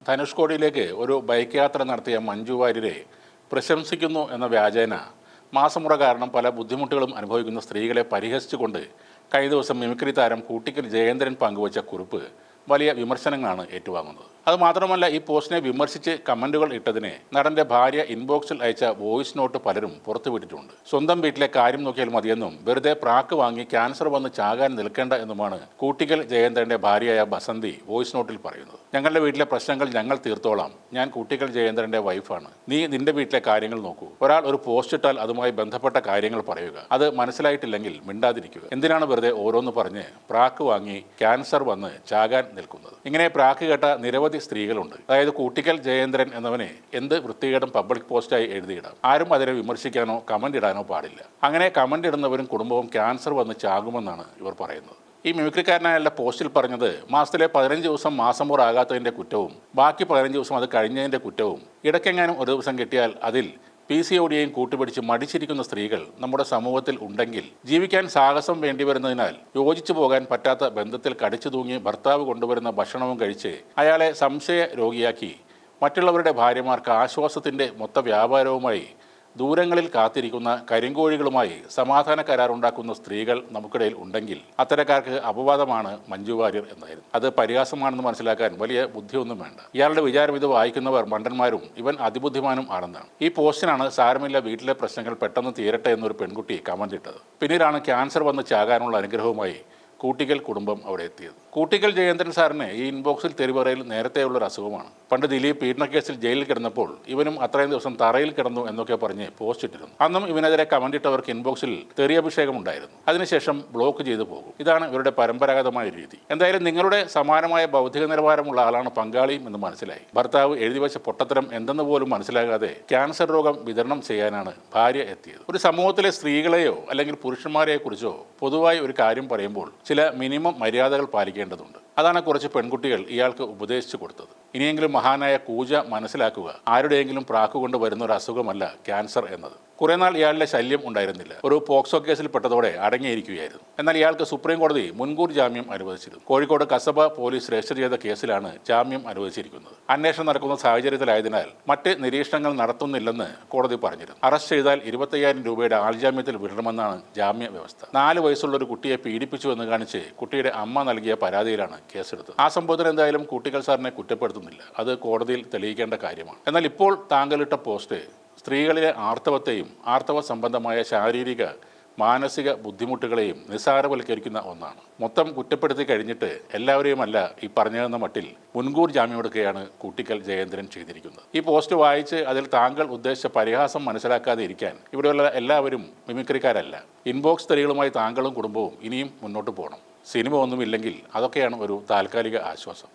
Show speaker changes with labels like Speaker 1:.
Speaker 1: ധനുഷ്കോടിയിലേക്ക് ഒരു ബൈക്ക് യാത്ര നടത്തിയ മഞ്ജു വാര്യരെ പ്രശംസിക്കുന്നു എന്ന വ്യാജേന മാസമുറ കാരണം പല ബുദ്ധിമുട്ടുകളും അനുഭവിക്കുന്ന സ്ത്രീകളെ പരിഹസിച്ചുകൊണ്ട് കഴിഞ്ഞ ദിവസം മിമിക്രി താരം കൂട്ടിക്കൽ ജയേന്ദ്രൻ പങ്കുവച്ച കുറിപ്പ് വലിയ വിമർശനങ്ങളാണ് ഏറ്റുവാങ്ങുന്നത്. അതുമാത്രമല്ല, ഈ പോസ്റ്റിനെ വിമർശിച്ച് കമന്റുകൾ ഇട്ടതിനെ നടന്റെ ഭാര്യ ഇൻബോക്സിൽ അയച്ച വോയിസ് നോട്ട് പലരും പുറത്തുവിട്ടിട്ടുണ്ട്. സ്വന്തം വീട്ടിലെ കാര്യം നോക്കിയാൽ മതിയെന്നും വെറുതെ പ്രാക്ക് വാങ്ങി ക്യാൻസർ വന്ന് ചാകാൻ നിൽക്കേണ്ട എന്നുമാണ് കൂട്ടിക്കൽ ജയേന്ദ്രന്റെ ഭാര്യയായ ബസന്തി വോയിസ് നോട്ടിൽ പറയുന്നത്. ഞങ്ങളുടെ വീട്ടിലെ പ്രശ്നങ്ങൾ ഞങ്ങൾ തീർത്തോളാം. ഞാൻ കൂട്ടിക്കൽ ജയേന്ദ്രന്റെ വൈഫാണ്. നീ നിന്റെ വീട്ടിലെ കാര്യങ്ങൾ നോക്കൂ. ഒരാൾ ഒരു പോസ്റ്റ് ഇട്ടാൽ അതുമായി ബന്ധപ്പെട്ട കാര്യങ്ങൾ പറയുക. അത് മനസ്സിലായിട്ടില്ലെങ്കിൽ മിണ്ടാതിരിക്കുക. എന്തിനാണ് വെറുതെ ഓരോന്ന് പറഞ്ഞ് പ്രാക്ക് വാങ്ങി ക്യാൻസർ വന്ന് ചാകാൻ നിൽക്കുന്നത്? ഇങ്ങനെ പ്രാക്ക് കേട്ട നിരവധി സ്ത്രീകളുണ്ട്. അതായത് കൂട്ടിക്കൽ ജയേന്ദ്രൻ എന്നവനെ എന്ത് വൃത്തികേടും പബ്ലിക് പോസ്റ്റായി എഴുതിയിടാം. ആരും അതിനെ വിമർശിക്കാനോ കമന്റ് ഇടാനോ പാടില്ല. അങ്ങനെ കമന്റ് ഇടുന്നവരും കുടുംബവും ക്യാൻസർ വന്ന് ചാകുമെന്നാണ് ഇവർ പറയുന്നത്. ഈ മിമിക്രിക്കാരനായുള്ള പോസ്റ്റിൽ പറഞ്ഞത് മാസത്തിലെ 15 ദിവസം മാസമുറ ആകാത്തതിൻ്റെ കുറ്റവും ബാക്കി 15 ദിവസം അത് കഴിഞ്ഞതിൻ്റെ കുറ്റവും ഇടയ്ക്കെങ്ങാനും ഒരു ദിവസം കിട്ടിയാൽ അതിൽ PCODയെയും കൂട്ടുപിടിച്ച് മടിച്ചിരിക്കുന്ന സ്ത്രീകൾ നമ്മുടെ സമൂഹത്തിൽ ഉണ്ടെങ്കിൽ ജീവിക്കാൻ സാഹസം വേണ്ടിവരുന്നതിനാൽ യോജിച്ചു പോകാൻ പറ്റാത്ത ബന്ധത്തിൽ കടിച്ചു തൂങ്ങി ഭർത്താവ് കൊണ്ടുവരുന്ന ഭക്ഷണവും കഴിച്ച് അയാളെ സംശയ രോഗിയാക്കി മറ്റുള്ളവരുടെ ഭാര്യമാർക്ക് ആശ്വാസത്തിൻ്റെ മൊത്ത വ്യാപാരവുമായി ദൂരങ്ങളിൽ കാത്തിരിക്കുന്ന കരിങ്കോഴികളുമായി സമാധാന കരാറുണ്ടാക്കുന്ന സ്ത്രീകൾ നമുക്കിടയിൽ ഉണ്ടെങ്കിൽ അത്തരക്കാർക്ക് അപവാദമാണ് മഞ്ജു വാര്യർ എന്നായിരുന്നു. അത് പരിഹാസമാണെന്ന് മനസ്സിലാക്കാൻ വലിയ ബുദ്ധിയൊന്നും വേണ്ട. ഇയാളുടെ വിചാരം ഇത് വായിക്കുന്നവർ മണ്ടന്മാരും ഇവൻ അതിബുദ്ധിമാനും ആണെന്നാണ്. ഈ പോസ്റ്റിനാണ് സാരമില്ല, വീട്ടിലെ പ്രശ്നങ്ങൾ പെട്ടെന്ന് തീരട്ടെ എന്നൊരു പെൺകുട്ടി കമന്റ് ഇട്ടത്. പിന്നീടാണ് ക്യാൻസർ വന്ന് ചാകാനുള്ള അനുഗ്രഹവുമായി കൂട്ടിക്കൽ കുടുംബം അവിടെ എത്തിയത്. കൂട്ടിക്കൽ ജയേന്ദ്രൻ സാറിന് ഈ ഇൻബോക്സിൽ തെരുവറയിൽ നേരത്തെയുള്ളൊരു അസുഖമാണ്. പണ്ട് ദിലീപ് പീഡനക്കേസിൽ ജയിലിൽ കിടന്നപ്പോൾ ഇവനും അത്രയും ദിവസം തറയിൽ കിടന്നു എന്നൊക്കെ പറഞ്ഞ് പോസ്റ്റ് ഇട്ടിരുന്നു. അന്നും ഇവനെതിരെ കമന്റ് ഇട്ടവർക്ക് ഇൻബോക്സിൽ തെറിയഭിഷേകം ഉണ്ടായിരുന്നു. അതിനുശേഷം ബ്ലോക്ക് ചെയ്തു പോകും. ഇതാണ് ഇവരുടെ പരമ്പരാഗതമായ രീതി. എന്തായാലും നിങ്ങളുടെ സമാനമായ ബൗദ്ധിക നിലവാരമുള്ള ആളാണ് പങ്കാളിയും എന്ന് മനസ്സിലായി. ഭർത്താവ് എഴുതി വെച്ച പൊട്ടത്തരം എന്തെന്ന് പോലും മനസ്സിലാകാതെ ക്യാൻസർ രോഗം വിതരണം ചെയ്യാനാണ് ഭാര്യ എത്തിയത്. ഒരു സമൂഹത്തിലെ സ്ത്രീകളെയോ അല്ലെങ്കിൽ പുരുഷന്മാരെയോ കുറിച്ചോ പൊതുവായി ഒരു കാര്യം പറയുമ്പോൾ ചില മിനിമം മര്യാദകൾ പാലിക്കേണ്ടതുണ്ട്. അതാണ് കുറച്ച് പെൺകുട്ടികൾ ഇയാൾക്ക് ഉപദേശിച്ചു കൊടുത്തത്. ഇനിയെങ്കിലും മഹാനായ കൂജ മനസ്സിലാക്കുക, ആരുടെയെങ്കിലും പ്രാക്കുകൊണ്ട് വരുന്ന ഒരു അസുഖമല്ല ക്യാൻസർ എന്നത്. കുറെ നാൾ ഇയാളുടെ ശല്യം ഉണ്ടായിരുന്നില്ല. ഒരു പോക്സോ കേസിൽ പെട്ടതോടെ അടങ്ങിയിരിക്കുകയായിരുന്നു. എന്നാൽ ഇയാൾക്ക് സുപ്രീം കോടതി മുൻകൂർ ജാമ്യം അനുവദിച്ചിരുന്നു. കോഴിക്കോട് കസബ പോലീസ് രജിസ്റ്റർ ചെയ്ത കേസിലാണ് ജാമ്യം അനുവദിച്ചിരിക്കുന്നത്. അന്വേഷണം നടക്കുന്ന സാഹചര്യത്തിലായതിനാൽ മറ്റ് നിരീക്ഷണങ്ങൾ നടത്തുന്നില്ലെന്ന് കോടതി പറഞ്ഞിരുന്നു. അറസ്റ്റ് ചെയ്താൽ 25,000 രൂപയുടെ ആൾജാമ്യത്തിൽ വിടണമെന്നാണ് ജാമ്യ വ്യവസ്ഥ. 4 വയസ്സുള്ള ഒരു കുട്ടിയെ പീഡിപ്പിച്ചു എന്ന് കാണിച്ച് കുട്ടിയുടെ അമ്മ നൽകിയ പരാതിയിലാണ് കേസെടുത്തത്. ആ സംഭവത്തിന് എന്തായാലും കൂട്ടിക്കൽ സാറിനെ കുറ്റപ്പെടുത്തുന്നില്ല. അത് കോടതിയിൽ തെളിയിക്കേണ്ട കാര്യമാണ്. എന്നാൽ ഇപ്പോൾ താങ്കളിട്ട പോസ്റ്റ് സ്ത്രീകളിലെ ആർത്തവത്തെയും ആർത്തവ സംബന്ധമായ ശാരീരിക മാനസിക ബുദ്ധിമുട്ടുകളെയും നിസ്സാരവൽക്കരിക്കുന്ന ഒന്നാണ്. മൊത്തം കുറ്റപ്പെടുത്തി കഴിഞ്ഞിട്ട് എല്ലാവരെയുമല്ല ഈ പറഞ്ഞതെന്ന മട്ടിൽ മുൻകൂർ ജാമ്യം എടുക്കുകയാണ് കൂട്ടിക്കൽ ജയേന്ദ്രൻ ചെയ്തിരിക്കുന്നത്. ഈ പോസ്റ്റ് വായിച്ച് അതിൽ താങ്കൾ ഉദ്ദേശിച്ച പരിഹാസം മനസ്സിലാക്കാതെ ഇരിക്കാൻ ഇവിടെയുള്ള എല്ലാവരും മിമിക്രിക്കാരല്ല. ഇൻബോക്സ് തെറികളുമായി താങ്കളും കുടുംബവും ഇനിയും മുന്നോട്ട് പോകണം. സിനിമ ഒന്നുമില്ലെങ്കിൽ അതൊക്കെയാണ് ഒരു താൽക്കാലിക ആശ്വാസം.